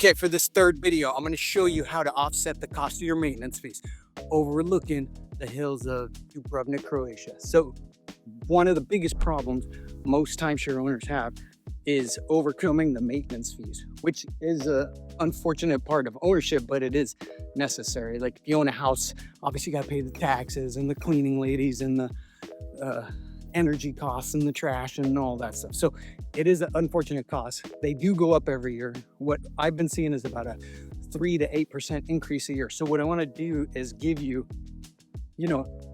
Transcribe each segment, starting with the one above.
Okay, for this third video, I'm going to show you how to offset the cost of your maintenance fees overlooking the hills of Dubrovnik, Croatia. So one of the biggest problems most timeshare owners have is overcoming the maintenance fees, which is a unfortunate part of ownership, but it is necessary. Like if you own a house, obviously you got to pay the taxes and the cleaning ladies and the energy costs and the trash and all that stuff. So it is an unfortunate cost. They do go up every year. What I've been seeing is about a 3 to 8% increase a year. So what I want to do is give you,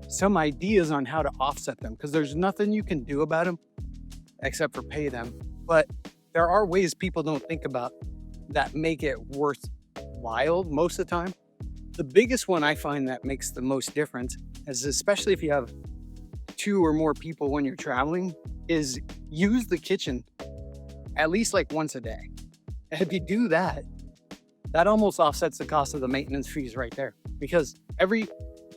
some ideas on how to offset them, because there's nothing you can do about them except for pay them. But there are ways people don't think about that make it worthwhile most of the time. The biggest one I find that makes the most difference is, especially if you have 2 or more people when you're traveling, is use the kitchen at least like once a day. And if you do that, that almost offsets the cost of the maintenance fees right there. Because every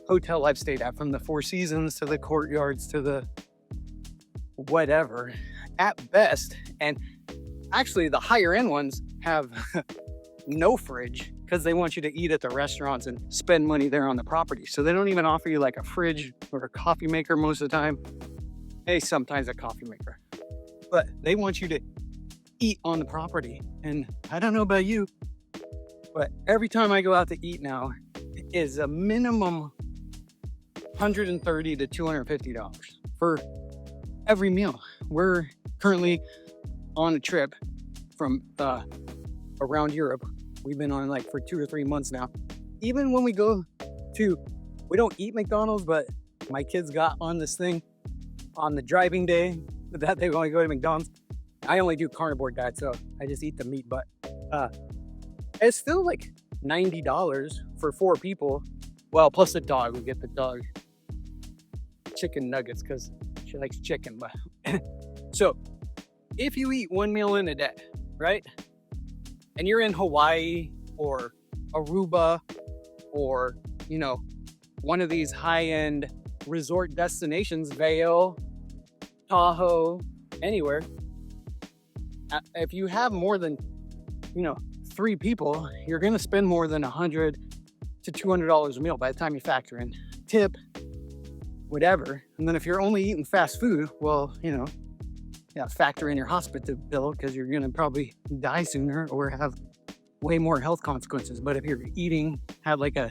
hotel I've stayed at, from the Four Seasons to the Courtyards to the whatever, at best, and actually the higher end ones have no fridge because they want you to eat at the restaurants and spend money there on the property. So they don't even offer you like a fridge or a coffee maker most of the time. Hey, sometimes a coffee maker, but they want you to eat on the property. And I don't know about you, but every time I go out to eat now is a minimum $130 to $250 for every meal. We're currently on a trip from around Europe. We've been on like for 2 or 3 months now. Even when we go to, we don't eat McDonald's, but my kids got on this thing on the driving day that they want to go to McDonald's. I only do carnivore diet, so I just eat the meat, but it's still like $90 for 4 people. Well, plus the dog, we get the dog chicken nuggets because she likes chicken. But so if you eat 1 meal in a day, right? And you're in Hawaii or Aruba or, one of these high-end resort destinations, Vail, Tahoe, anywhere. If you have more than, 3 people, you're going to spend more than $100 to $200 a meal by the time you factor in tip, whatever. And then if you're only eating fast food, well, factor in your hospital bill because you're going to probably die sooner or have way more health consequences. But if you're eating at like a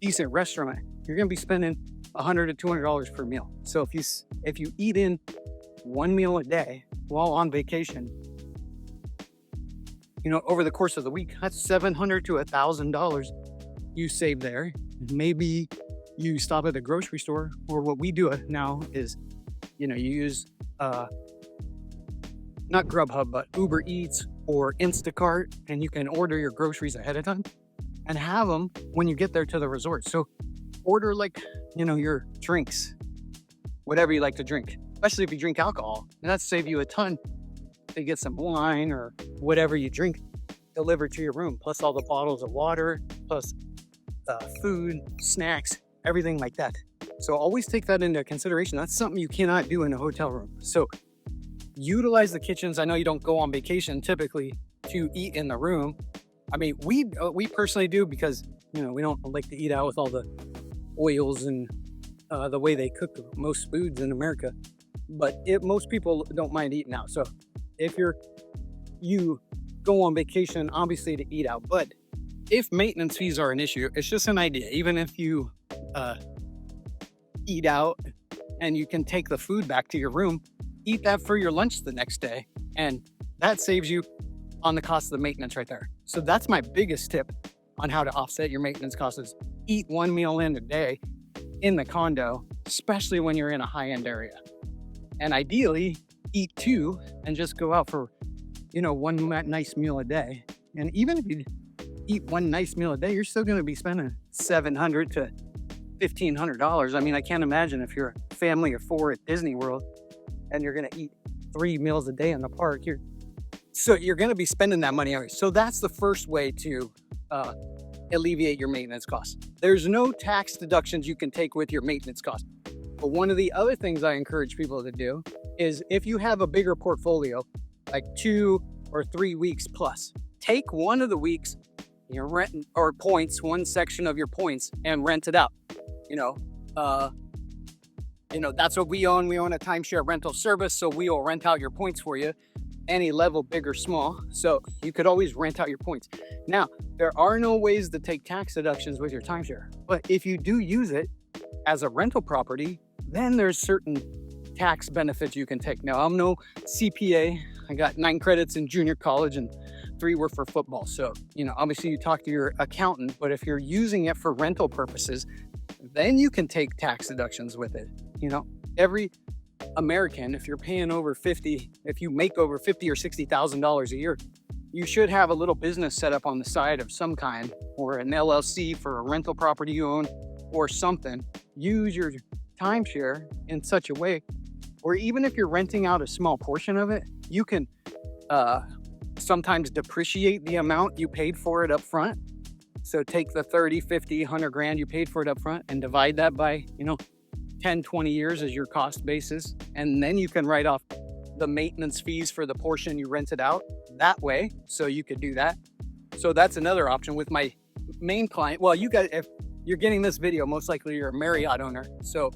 decent restaurant, you're going to be spending $100 to $200 per meal. So if you eat in 1 meal a day while on vacation, over the course of the week, that's $700 to $1,000 you save there. Maybe you stop at the grocery store, or what we do now is, you use not Grubhub, but Uber Eats or Instacart, and you can order your groceries ahead of time and have them when you get there to the resort. So order your drinks, whatever you like to drink, especially if you drink alcohol. And that'll save you a ton to get some wine or whatever you drink delivered to your room, plus all the bottles of water, plus food, snacks, everything like that. So always take that into consideration. That's something you cannot do in a hotel room. So utilize the kitchens. I know you don't go on vacation typically to eat in the room. I mean, we personally do because, we don't like to eat out with all the oils and the way they cook most foods in America. But most people don't mind eating out. So if you go on vacation, obviously to eat out. But if maintenance fees are an issue, it's just an idea. Even if you eat out and you can take the food back to your room, eat that for your lunch the next day. And that saves you on the cost of the maintenance right there. So that's my biggest tip on how to offset your maintenance costs is eat 1 meal in a day in the condo, especially when you're in a high-end area. And ideally, eat 2 and just go out for, 1 nice meal a day. And even if you eat 1 nice meal a day, you're still going to be spending $700 to $1,500. I mean, I can't imagine if you're a family of 4 at Disney World and you're going to eat 3 meals a day in the park. You're going to be spending that money anyway. So that's the first way to alleviate your maintenance costs. There's no tax deductions you can take with your maintenance costs. But one of the other things I encourage people to do is if you have a bigger portfolio, like 2 or 3 weeks plus. Take one of the weeks, your rent or points, one section of your points, and rent it out. That's what we own. We own a timeshare rental service, so we will rent out your points for you, any level, big or small. So you could always rent out your points. Now, there are no ways to take tax deductions with your timeshare, but if you do use it as a rental property, then there's certain tax benefits you can take. Now, I'm no CPA. I got 9 credits in junior college and 3 were for football. So, obviously you talk to your accountant, but if you're using it for rental purposes, then you can take tax deductions with it. Every American, if you're paying over 50, if you make over $50,000 or $60,000 a year, you should have a little business set up on the side of some kind, or an LLC for a rental property you own or something. Use your timeshare in such a way, or even if you're renting out a small portion of it, you can sometimes depreciate the amount you paid for it up front. So take the 30, 50, 100 grand you paid for it up front and divide that by, 10, 20 years as your cost basis. And then you can write off the maintenance fees for the portion you rented out that way. So you could do that. So that's another option with my main client. Well, if you're getting this video, most likely you're a Marriott owner. So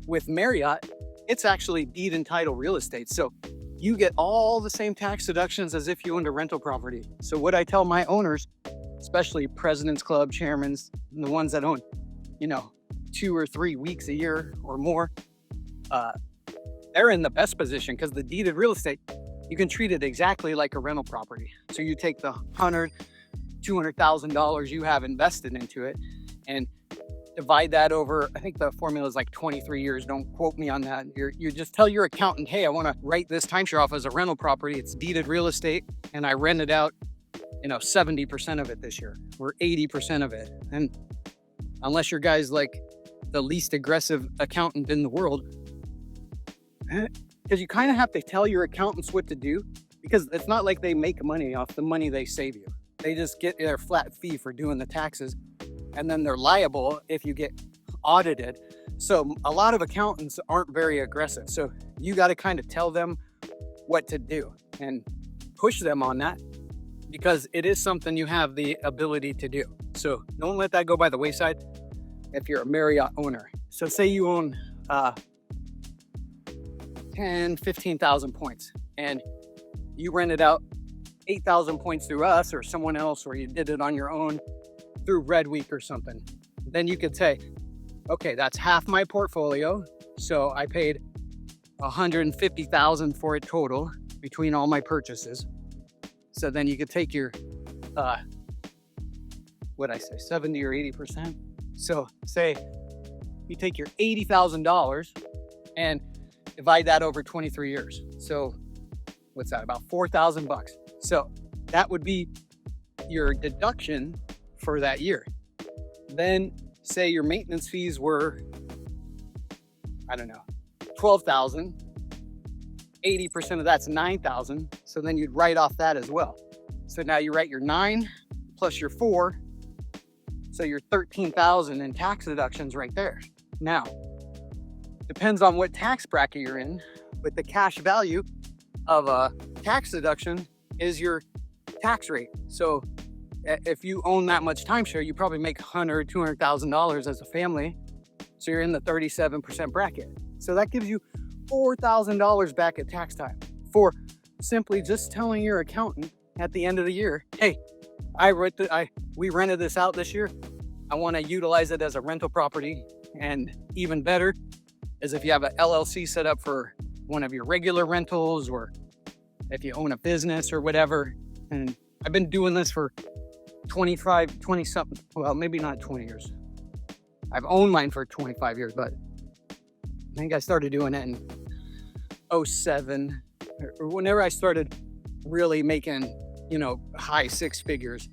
with Marriott, it's actually deed and title real estate. So you get all the same tax deductions as if you owned a rental property. So what I tell my owners, especially President's Club chairmans, the ones that own, 2 or 3 weeks a year or more, they're in the best position because the deeded real estate, you can treat it exactly like a rental property. So you take the $200,000 you have invested into it and divide that over, I think the formula is like 23 years. Don't quote me on that. You just tell your accountant, hey, I want to write this timeshare off as a rental property. It's deeded real estate and I rent it out, 70% of it this year or 80% of it. And unless your guy's like the least aggressive accountant in the world, because you kind of have to tell your accountants what to do, because it's not like they make money off the money they save you. They just get their flat fee for doing the taxes, and then they're liable if you get audited. So a lot of accountants aren't very aggressive. So you got to kind of tell them what to do and push them on that, because it is something you have the ability to do. So don't let that go by the wayside if you're a Marriott owner. So say you own 10, 15,000 points and you rented out 8,000 points through us or someone else, or you did it on your own through Red Week or something. Then you could say, okay, that's half my portfolio. So I paid 150,000 for it total between all my purchases. So then you could take your, 70 or 80%. So say you take your $80,000 and divide that over 23 years. So what's that? About $4,000. So that would be your deduction for that year. Then say your maintenance fees were, 12,000. 80% of that's 9,000. So then you'd write off that as well. So now you write your 9 plus your 4. So you're 13,000 in tax deductions right there. Now, depends on what tax bracket you're in, but the cash value of a tax deduction is your tax rate. So if you own that much timeshare, you probably make $100,000, $200,000 as a family. So you're in the 37% bracket. So that gives you $4,000 back at tax time for simply just telling your accountant at the end of the year, hey, we rented this out this year. I want to utilize it as a rental property. And even better is if you have an LLC set up for one of your regular rentals, or if you own a business or whatever. And I've been doing this for 20 something, well, maybe not 20 years. I've owned mine for 25 years, but I think I started doing it in 07 or whenever I started really making, high 6 figures.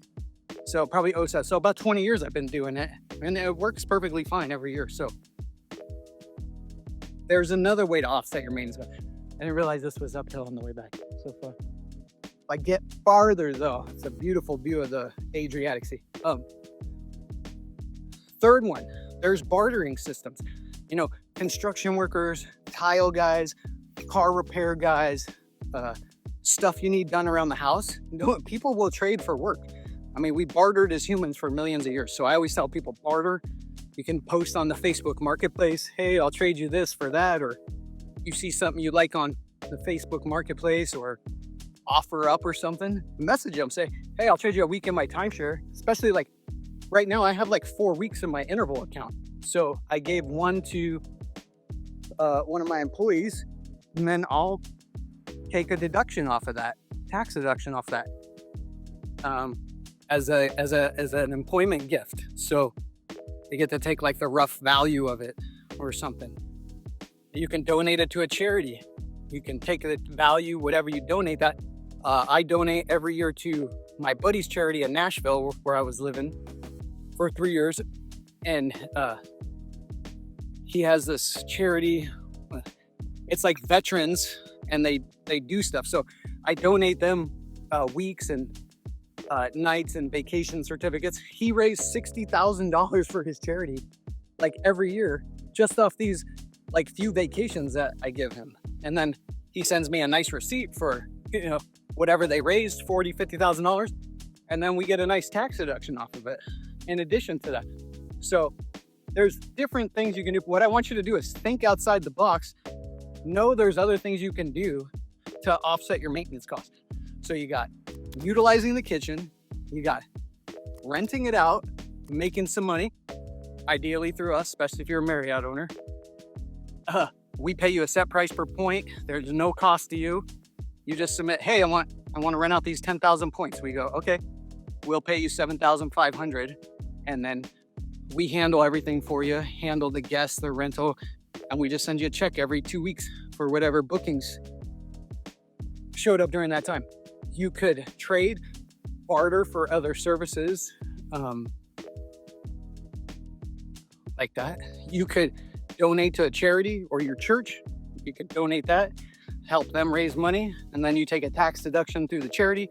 So probably 07. So about 20 years I've been doing it, and it works perfectly fine every year. So there's another way to offset your maintenance. I didn't realize this was uphill on the way back so far. If I get farther though, it's a beautiful view of the Adriatic Sea. Third one, there's bartering systems. Construction workers, tile guys, car repair guys, stuff you need done around the house, people will trade for work. I mean, we bartered as humans for millions of years. So I always tell people, barter. You can post on the Facebook marketplace, hey, I'll trade you this for that. Or you see something you like on the Facebook marketplace or offer up or something, message them, say, hey, I'll trade you a week in my timeshare. Especially like right now, I have like 4 weeks in my interval account. So I gave one to one of my employees, and then I'll take a deduction off of that, tax deduction off that, as an employment gift. So they get to take like the rough value of it or something. You can donate it to a charity. You can take the value, whatever you donate that. I donate every year to my buddy's charity in Nashville, where I was living for 3 years. And he has this charity. It's like veterans, and they do stuff. So I donate them weeks and nights and vacation certificates. He raised $60,000 for his charity, like every year, just off these like few vacations that I give him. And then he sends me a nice receipt for, whatever they raised, $40,000, $50,000. And then we get a nice tax deduction off of it in addition to that. So there's different things you can do. What I want you to do is think outside the box. Know there's other things you can do to offset your maintenance costs. So you got utilizing the kitchen, you got renting it out, making some money, ideally through us, especially if you're a Marriott owner. We pay you a set price per point. There's no cost to you. You just submit, hey, I want to rent out these 10,000 points. We go, okay, we'll pay you 7,500, and then we handle everything for you, handle the guests, the rental, and we just send you a check every 2 weeks for whatever bookings showed up during that time. You could trade, barter for other services, like that. You could donate to a charity or your church. You could donate that, help them raise money, and then you take a tax deduction through the charity,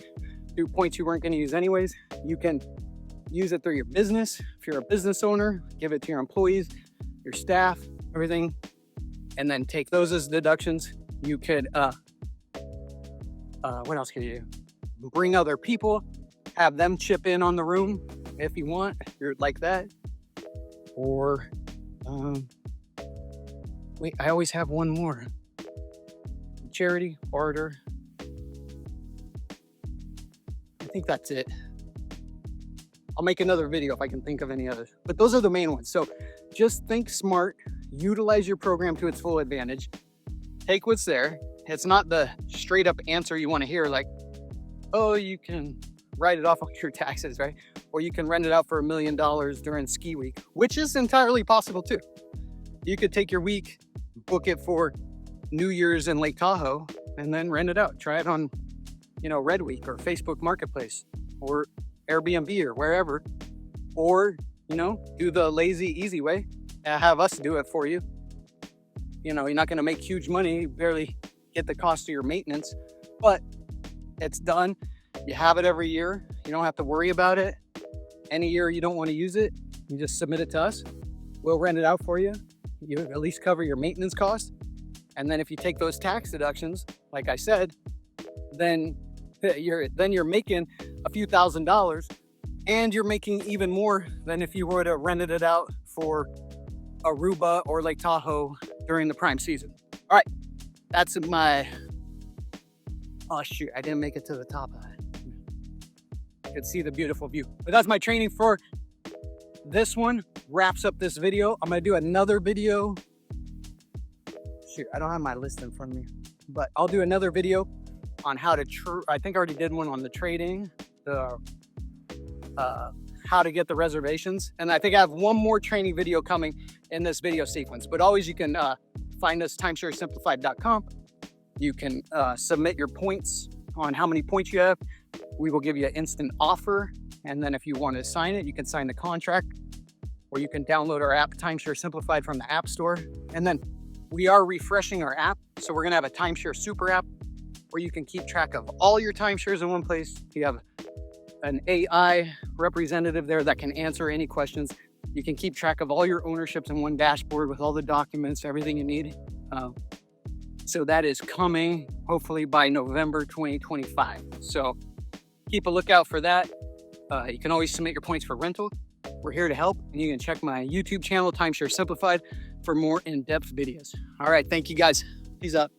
through points you weren't going to use anyways. You can use it through your business. If you're a business owner, give it to your employees, your staff, everything, and then take those as deductions. You could, what else could you do? Bring other people, have them chip in on the room if you want, you're like that. Or, wait, I always have one more. Charity, barter. I think that's it. I'll make another video if I can think of any others. But those are the main ones. So just think smart, utilize your program to its full advantage. Take what's there. It's not the straight up answer you want to hear, like, oh, you can write it off on your taxes, right? Or you can rent it out for $1 million during ski week, which is entirely possible too. You could take your week, book it for New Year's in Lake Tahoe, and then rent it out. Try it on, Red Week or Facebook Marketplace or Airbnb or wherever. Or, do the lazy, easy way and have us do it for you. You're not going to make huge money, you barely get the cost of your maintenance, but it's done. You have it every year. You don't have to worry about it. Any year you don't want to use it, you just submit it to us. We'll rent it out for you. You at least cover your maintenance costs. And then if you take those tax deductions, like I said, then you're making a few $1,000s, and you're making even more than if you were to rented it out for Aruba or Lake Tahoe during the prime season. All right, that's my, oh shoot, I didn't make it to the top of it. You could see the beautiful view. But that's my training for this one. Wraps up this video. I'm gonna do another video. Shoot, I don't have my list in front of me, but I'll do another video on how to, I think I already did one on the trading, the how to get the reservations. And I think I have one more training video coming in this video sequence, but always you can find us timesharesimplified.com. You can submit your points on how many points you have. We will give you an instant offer. And then if you want to sign it, you can sign the contract, or you can download our app, Timeshare Simplified, from the App Store. And then we are refreshing our app. So we're going to have a Timeshare Super app where you can keep track of all your timeshares in one place. You have an AI representative there that can answer any questions. You can keep track of all your ownerships in one dashboard with all the documents, everything you need. So that is coming hopefully by November 2025. So keep a lookout for that. You can always submit your points for rental. We're here to help, and you can check my YouTube channel, Timeshare Simplified, for more in-depth videos. All right, thank you guys. Peace out.